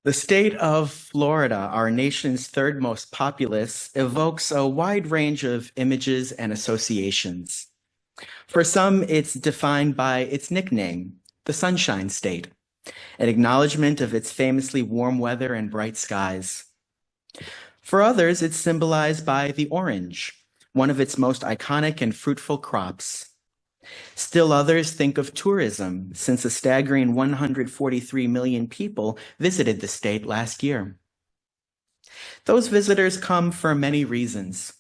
The state of Florida, our nation's third most populous, evokes a wide range of images and associations. For some, it's defined by its nickname, the Sunshine State, an acknowledgement of its famously warm weather and bright skies. For others, it's symbolized by the orange, one of its most iconic and fruitful crops. Still others think of tourism, since a staggering 143 million people visited the state last year. Those visitors come for many reasons.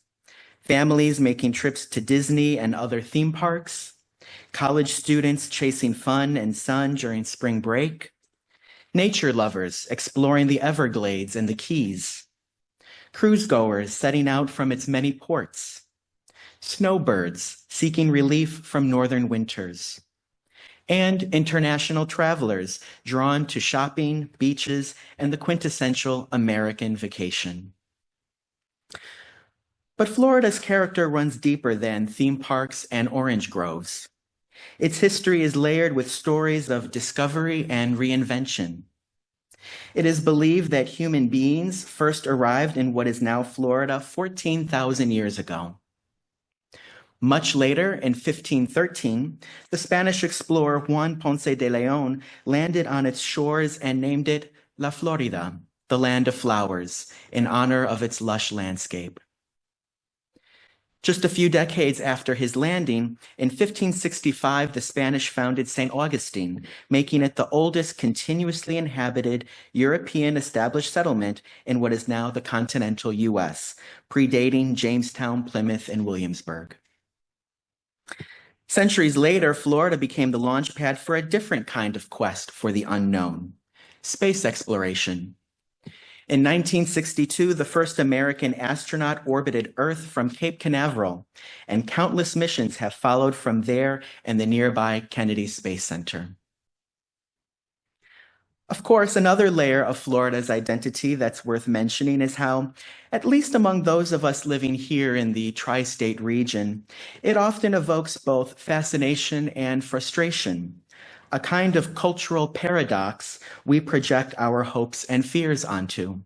Families making trips to Disney and other theme parks, college students chasing fun and sun during spring break, nature lovers exploring the Everglades and the Keys, cruise goers setting out from its many ports, snowbirds seeking relief from northern winters, and international travelers drawn to shopping, beaches, and the quintessential American vacation. But Florida's character runs deeper than theme parks and orange groves. Its history is layered with stories of discovery and reinvention. It is believed that human beings first arrived in what is now Florida 14,000 years ago. Much later, in 1513, the Spanish explorer Juan Ponce de Leon landed on its shores and named it La Florida, the land of flowers, in honor of its lush landscape. Just a few decades after his landing, in 1565, the Spanish founded St. Augustine, making it the oldest continuously inhabited European established settlement in what is now the continental U.S., predating Jamestown, Plymouth, and Williamsburg. Centuries later, Florida became the launch pad for a different kind of quest for the unknown, space exploration. In 1962, the first American astronaut orbited Earth from Cape Canaveral, and countless missions have followed from there and the nearby Kennedy Space Center. Of course, another layer of Florida's identity that's worth mentioning is how, at least among those of us living here in the tri-state region, it often evokes both fascination and frustration, a kind of cultural paradox we project our hopes and fears onto.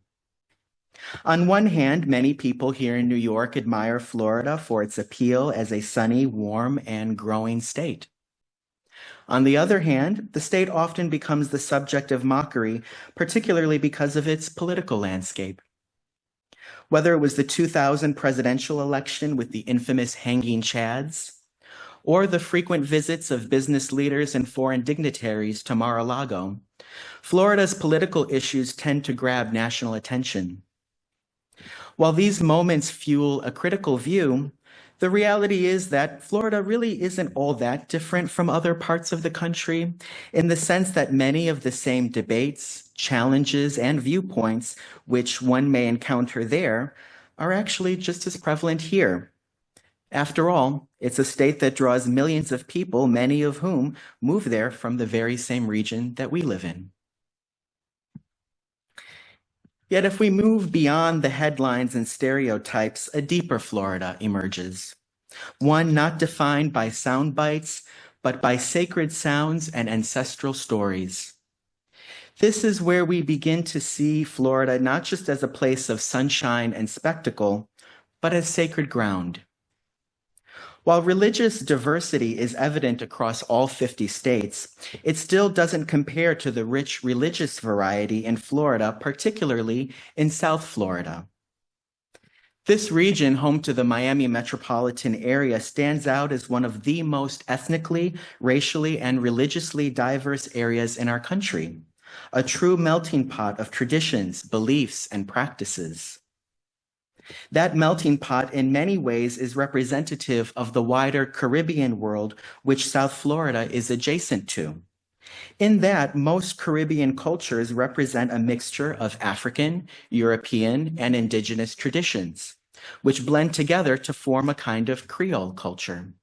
On one hand, many people here in New York admire Florida for its appeal as a sunny, warm, and growing state. On the other hand, the state often becomes the subject of mockery, particularly because of its political landscape. Whether it was the 2000 presidential election with the infamous hanging chads, or the frequent visits of business leaders and foreign dignitaries to Mar-a-Lago, Florida's political issues tend to grab national attention. While these moments fuel a critical view, the reality is that Florida really isn't all that different from other parts of the country, in the sense that many of the same debates, challenges, and viewpoints which one may encounter there are actually just as prevalent here. After all, it's a state that draws millions of people, many of whom move there from the very same region that we live in. Yet if we move beyond the headlines and stereotypes, a deeper Florida emerges. One not defined by sound bites, but by sacred sounds and ancestral stories. This is where we begin to see Florida not just as a place of sunshine and spectacle, but as sacred ground. While religious diversity is evident across all 50 states, it still doesn't compare to the rich religious variety in Florida, particularly in South Florida. This region, home to the Miami metropolitan area, stands out as one of the most ethnically, racially, and religiously diverse areas in our country, a true melting pot of traditions, beliefs, and practices. That melting pot in many ways is representative of the wider Caribbean world which South Florida is adjacent to. In that, most Caribbean cultures represent a mixture of African, European, and indigenous traditions, which blend together to form a kind of Creole culture.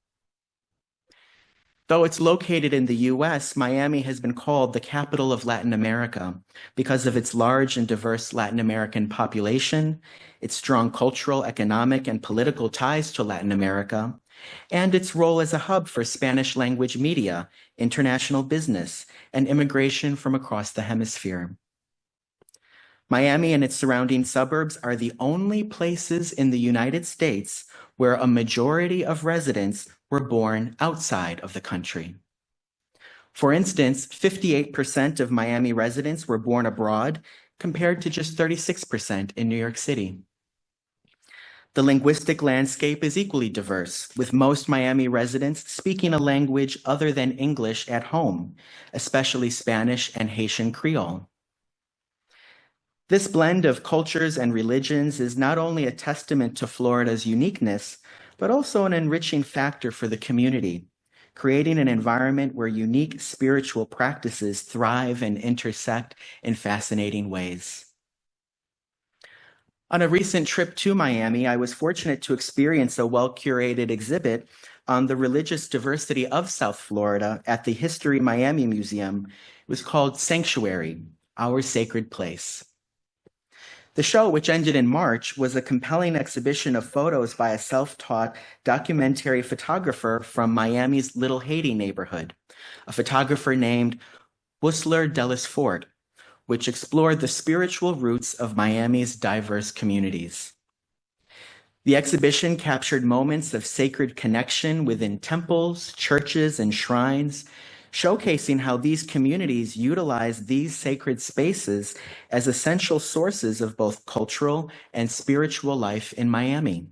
Though it's located in the U.S., Miami has been called the capital of Latin America because of its large and diverse Latin American population, its strong cultural, economic, and political ties to Latin America, and its role as a hub for Spanish language media, international business, and immigration from across the hemisphere. Miami and its surrounding suburbs are the only places in the United States where a majority of residents were born outside of the country. For instance, 58% of Miami residents were born abroad, compared to just 36% in New York City. The linguistic landscape is equally diverse, with most Miami residents speaking a language other than English at home, especially Spanish and Haitian Creole. This blend of cultures and religions is not only a testament to Florida's uniqueness, but also an enriching factor for the community, creating an environment where unique spiritual practices thrive and intersect in fascinating ways. On a recent trip to Miami, I was fortunate to experience a well-curated exhibit on the religious diversity of South Florida at the History Miami Museum. It was called Sanctuary, Our Sacred Place. The show, which ended in March, was a compelling exhibition of photos by a self-taught documentary photographer from Miami's Little Haiti neighborhood, a photographer named Whistler Dellis Fort, which explored the spiritual roots of Miami's diverse communities. The exhibition captured moments of sacred connection within temples, churches, and shrines, showcasing how these communities utilize these sacred spaces as essential sources of both cultural and spiritual life in Miami.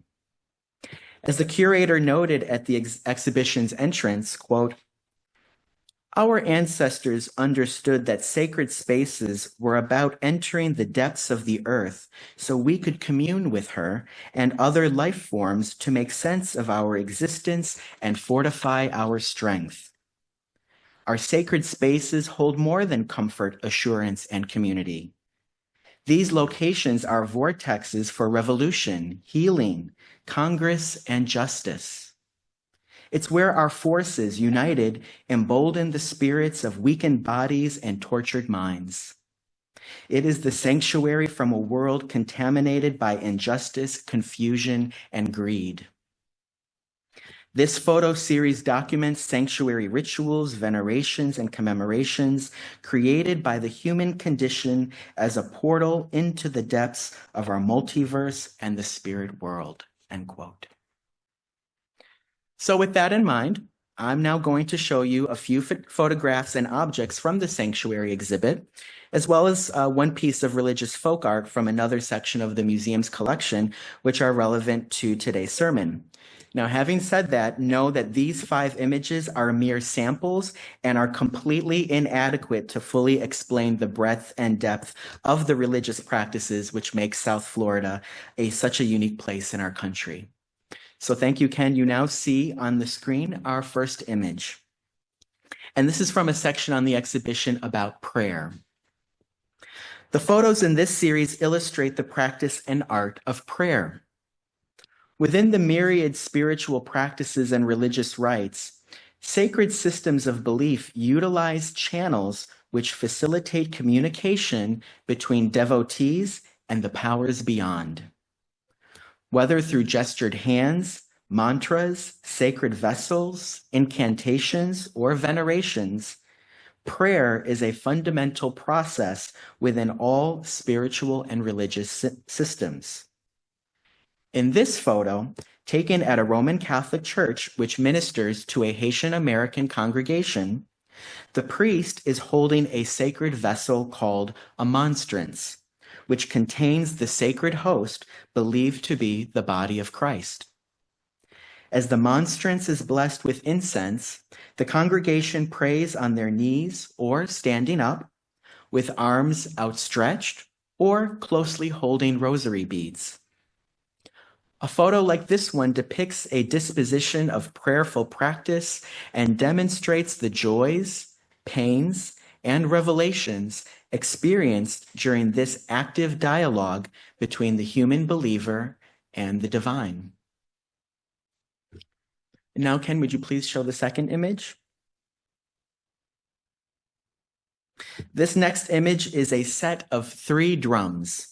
As the curator noted at the exhibition's entrance, quote, "Our ancestors understood that sacred spaces were about entering the depths of the earth so we could commune with her and other life forms to make sense of our existence and fortify our strength. Our sacred spaces hold more than comfort, assurance, and community. These locations are vortexes for revolution, healing, congress, and justice. It's where our forces, united, embolden the spirits of weakened bodies and tortured minds. It is the sanctuary from a world contaminated by injustice, confusion, and greed. This photo series documents sanctuary rituals, venerations, and commemorations created by the human condition as a portal into the depths of our multiverse and the spirit world," end quote. So with that in mind, I'm now going to show you a few photographs and objects from the sanctuary exhibit, as well as one piece of religious folk art from another section of the museum's collection, which are relevant to today's sermon. Now, having said that, know that these 5 images are mere samples and are completely inadequate to fully explain the breadth and depth of the religious practices which make South Florida such a unique place in our country. So thank you, Ken. You now see on the screen our first image. And this is from a section on the exhibition about prayer. The photos in this series illustrate the practice and art of prayer. Within the myriad spiritual practices and religious rites, sacred systems of belief utilize channels which facilitate communication between devotees and the powers beyond. Whether through gestured hands, mantras, sacred vessels, incantations, or venerations, prayer is a fundamental process within all spiritual and religious systems. In this photo, taken at a Roman Catholic church which ministers to a Haitian American congregation, the priest is holding a sacred vessel called a monstrance, which contains the sacred host believed to be the body of Christ. As the monstrance is blessed with incense, the congregation prays on their knees or standing up, with arms outstretched or closely holding rosary beads. A photo like this one depicts a disposition of prayerful practice and demonstrates the joys, pains, and revelations experienced during this active dialogue between the human believer and the divine. Now, Ken, would you please show the second image? This next image is a set of 3 drums.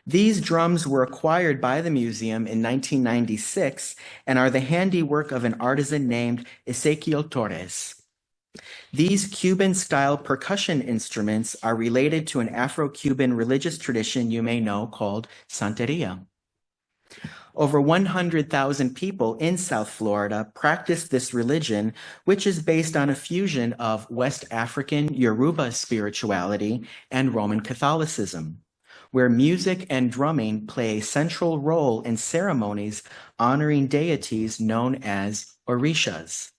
These drums were acquired by the museum in 1996 and are the handiwork of an artisan named Ezequiel Torres. These Cuban-style percussion instruments are related to an Afro-Cuban religious tradition you may know called Santeria. Over 100,000 people in South Florida practice this religion, which is based on a fusion of West African Yoruba spirituality and Roman Catholicism, where music and drumming play a central role in ceremonies honoring deities known as orishas.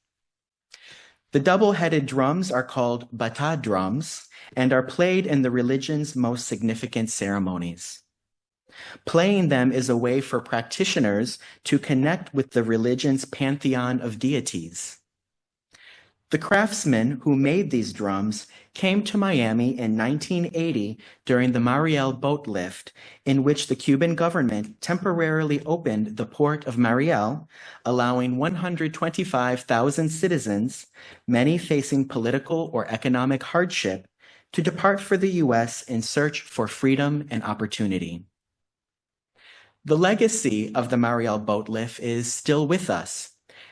The double-headed drums are called bata drums and are played in the religion's most significant ceremonies. Playing them is a way for practitioners to connect with the religion's pantheon of deities. The craftsmen who made these drums came to Miami in 1980 during the Mariel boat lift, in which the Cuban government temporarily opened the port of Mariel, allowing 125,000 citizens, many facing political or economic hardship, to depart for the U.S. in search for freedom and opportunity. The legacy of the Mariel boat lift is still with us,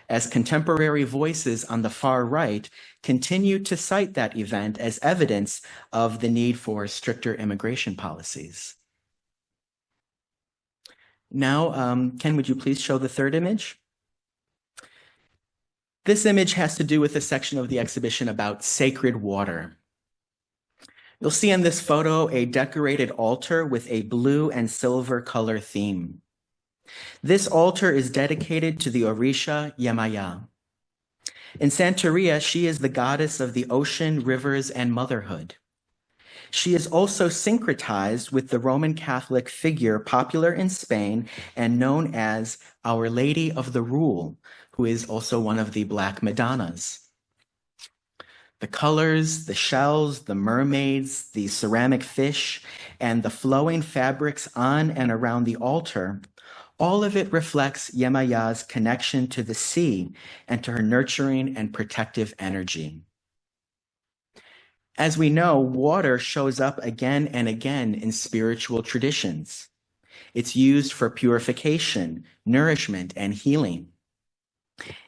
as contemporary voices on the far right continue to cite that event as evidence of the need for stricter immigration policies. Now, Ken, would you please show the third image? This image has to do with a section of the exhibition about sacred water. You'll see in this photo a decorated altar with a blue and silver color theme. This altar is dedicated to the Orisha Yemaya. In Santeria, she is the goddess of the ocean, rivers, and motherhood. She is also syncretized with the Roman Catholic figure popular in Spain and known as Our Lady of the Rule, who is also one of the Black Madonnas. The colors, the shells, the mermaids, the ceramic fish, and the flowing fabrics on and around the altar, all of it reflects Yemaya's connection to the sea and to her nurturing and protective energy. As we know, water shows up again and again in spiritual traditions. It's used for purification, nourishment, and healing.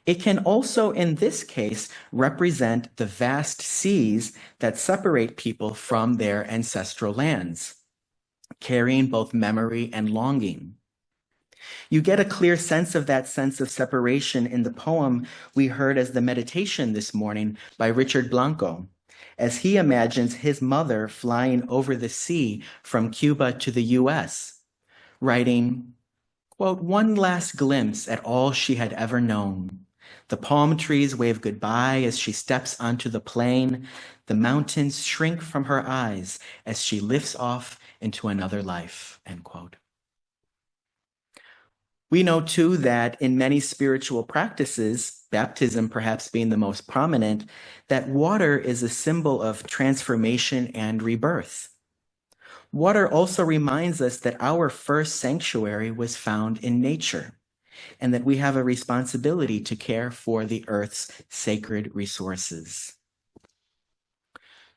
It can also, in this case, represent the vast seas that separate people from their ancestral lands, carrying both memory and longing. You get a clear sense of that sense of separation in the poem we heard as the meditation this morning by Richard Blanco, as he imagines his mother flying over the sea from Cuba to the US, writing, quote, "One last glimpse at all she had ever known. The palm trees wave goodbye as she steps onto the plain. The mountains shrink from her eyes as she lifts off into another life," end quote. We know too that in many spiritual practices, baptism perhaps being the most prominent, that water is a symbol of transformation and rebirth. Water also reminds us that our first sanctuary was found in nature, and that we have a responsibility to care for the earth's sacred resources.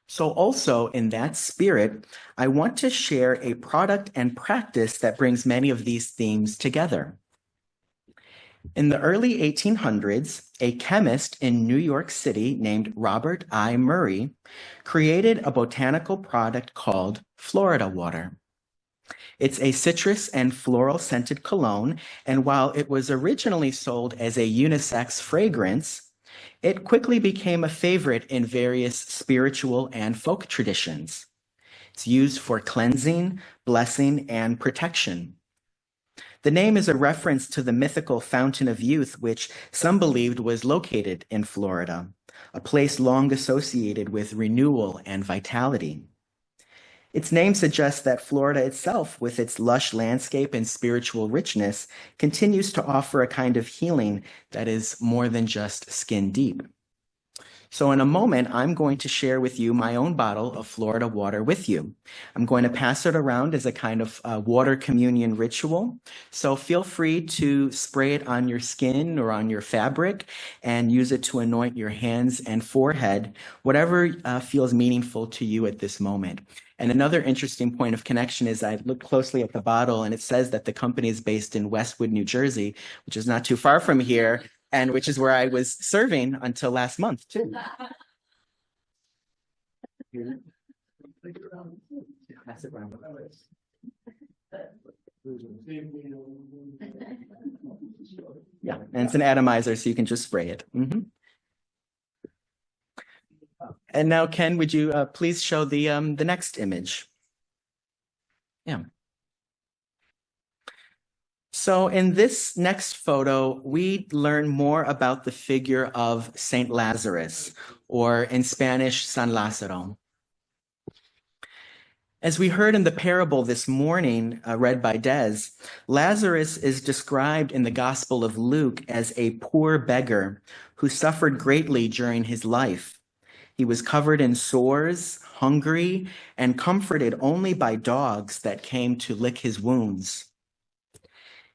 So also in that spirit, I want to share a product and practice that brings many of these themes together. In the early 1800s, a chemist in New York City named Robert I. Murray created a botanical product called Florida water. It's a citrus and floral scented cologne, and while it was originally sold as a unisex fragrance, it quickly became a favorite in various spiritual and folk traditions. It's used for cleansing, blessing, and protection. The name is a reference to the mythical Fountain of Youth, which some believed was located in Florida, a place long associated with renewal and vitality. Its name suggests that Florida itself, with its lush landscape and spiritual richness, continues to offer a kind of healing that is more than just skin deep. So in a moment, I'm going to share with you my own bottle of Florida water with you. I'm going to pass it around as a kind of water communion ritual. So feel free to spray it on your skin or on your fabric and use it to anoint your hands and forehead, whatever feels meaningful to you at this moment. And another interesting point of connection is I looked closely at the bottle and it says that the company is based in Westwood, New Jersey, which is not too far from here, and which is where I was serving until last month too. Pass it around. Yeah, and it's an atomizer, so you can just spray it. And now, Ken, would you please show the next image? Yeah. So in this next photo, we learn more about the figure of Saint Lazarus, or in Spanish, San Lázaro. As we heard in the parable this morning, read by Des, Lazarus is described in the Gospel of Luke as a poor beggar who suffered greatly during his life. He was covered in sores, hungry, and comforted only by dogs that came to lick his wounds.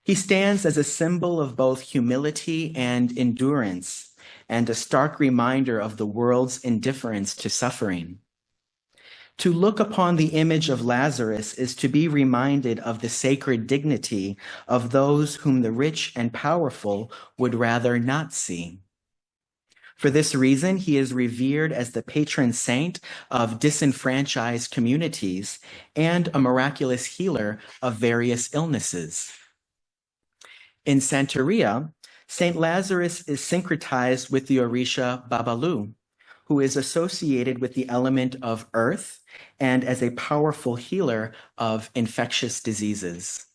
He stands as a symbol of both humility and endurance, and a stark reminder of the world's indifference to suffering. To look upon the image of Lazarus is to be reminded of the sacred dignity of those whom the rich and powerful would rather not see. For this reason, he is revered as the patron saint of disenfranchised communities and a miraculous healer of various illnesses. In Santeria, Saint Lazarus is syncretized with the Orisha Babalu, who is associated with the element of earth and as a powerful healer of infectious diseases.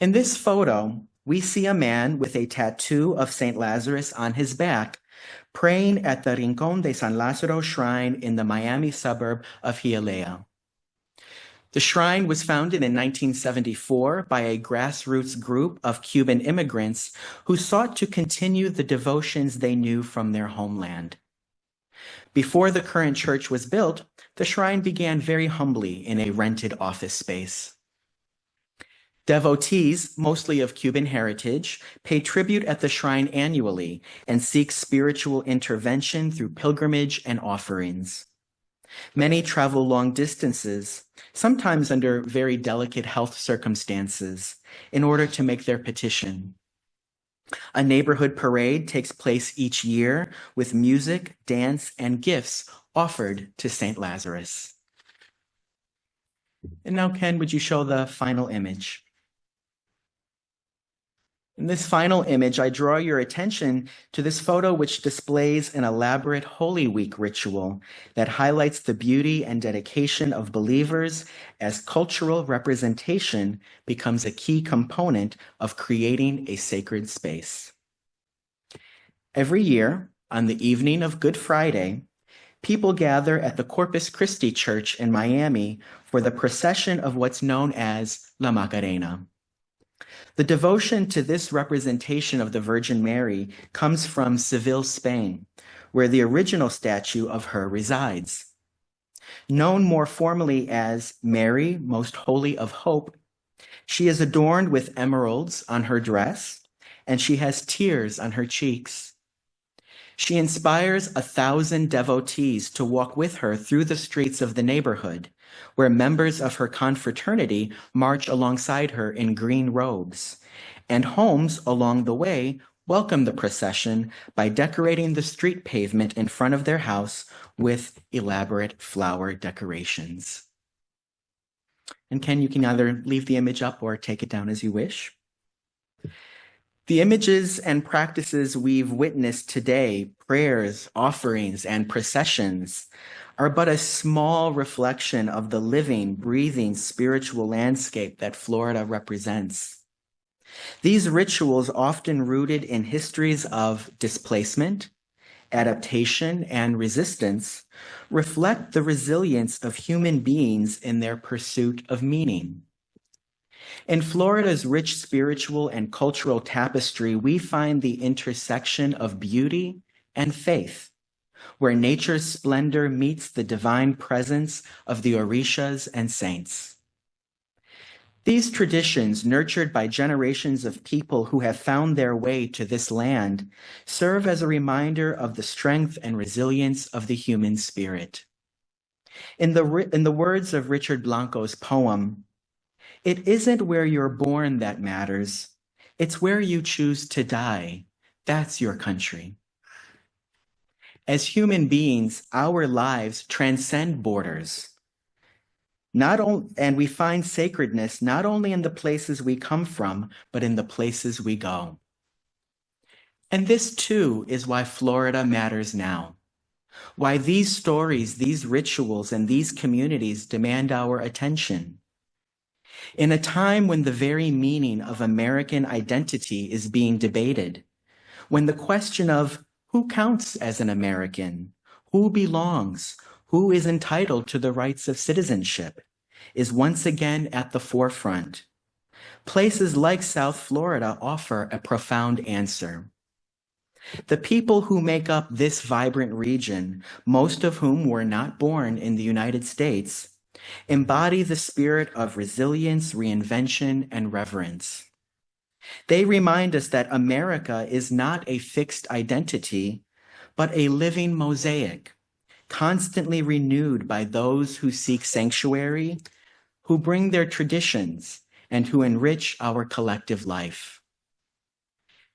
In this photo, we see a man with a tattoo of Saint Lazarus on his back, praying at the Rincón de San Lázaro shrine in the Miami suburb of Hialeah. The shrine was founded in 1974 by a grassroots group of Cuban immigrants who sought to continue the devotions they knew from their homeland. Before the current church was built, the shrine began very humbly in a rented office space. Devotees, mostly of Cuban heritage, pay tribute at the shrine annually and seek spiritual intervention through pilgrimage and offerings. Many travel long distances, sometimes under very delicate health circumstances, in order to make their petition. A neighborhood parade takes place each year with music, dance, and gifts offered to Saint Lazarus. And now, Ken, would you show the final image? In this final image, I draw your attention to this photo which displays an elaborate Holy Week ritual that highlights the beauty and dedication of believers as cultural representation becomes a key component of creating a sacred space. Every year, on the evening of Good Friday, people gather at the Corpus Christi Church in Miami for the procession of what's known as La Macarena. The devotion to this representation of the Virgin Mary comes from Seville, Spain, where the original statue of her resides. Known more formally as Mary, Most Holy of Hope, she is adorned with emeralds on her dress, and she has tears on her cheeks. She inspires 1,000 devotees to walk with her through the streets of the neighborhood, where members of her confraternity march alongside her in green robes, and homes along the way welcome the procession by decorating the street pavement in front of their house with elaborate flower decorations. And Ken, you can either leave the image up or take it down as you wish. The images and practices we've witnessed today, prayers, offerings, and processions, are but a small reflection of the living, breathing spiritual landscape that Florida represents. These rituals, often rooted in histories of displacement, adaptation, and resistance, reflect the resilience of human beings in their pursuit of meaning. In Florida's rich spiritual and cultural tapestry, we find the intersection of beauty and faith, where nature's splendor meets the divine presence of the Orishas and saints. These traditions, nurtured by generations of people who have found their way to this land, serve as a reminder of the strength and resilience of the human spirit. In the words of Richard Blanco's poem, "It isn't where you're born that matters, it's where you choose to die. That's your country." As human beings, our lives transcend borders. And we find sacredness not only in the places we come from, but in the places we go. And this too is why Florida matters now. Why these stories, these rituals, and these communities demand our attention. In a time when the very meaning of American identity is being debated, when the question of who counts as an American, who belongs, who is entitled to the rights of citizenship, is once again at the forefront, places like South Florida offer a profound answer. The people who make up this vibrant region, most of whom were not born in the United States, embody the spirit of resilience, reinvention, and reverence. They remind us that America is not a fixed identity, but a living mosaic, constantly renewed by those who seek sanctuary, who bring their traditions, and who enrich our collective life.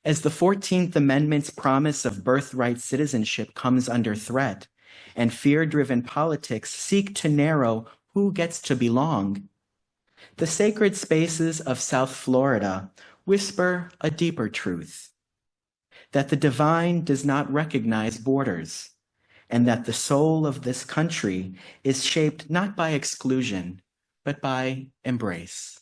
As the 14th Amendment's promise of birthright citizenship comes under threat, and fear-driven politics seek to narrow who gets to belong, the sacred spaces of South Florida whisper a deeper truth, that the divine does not recognize borders, and that the soul of this country is shaped not by exclusion, but by embrace.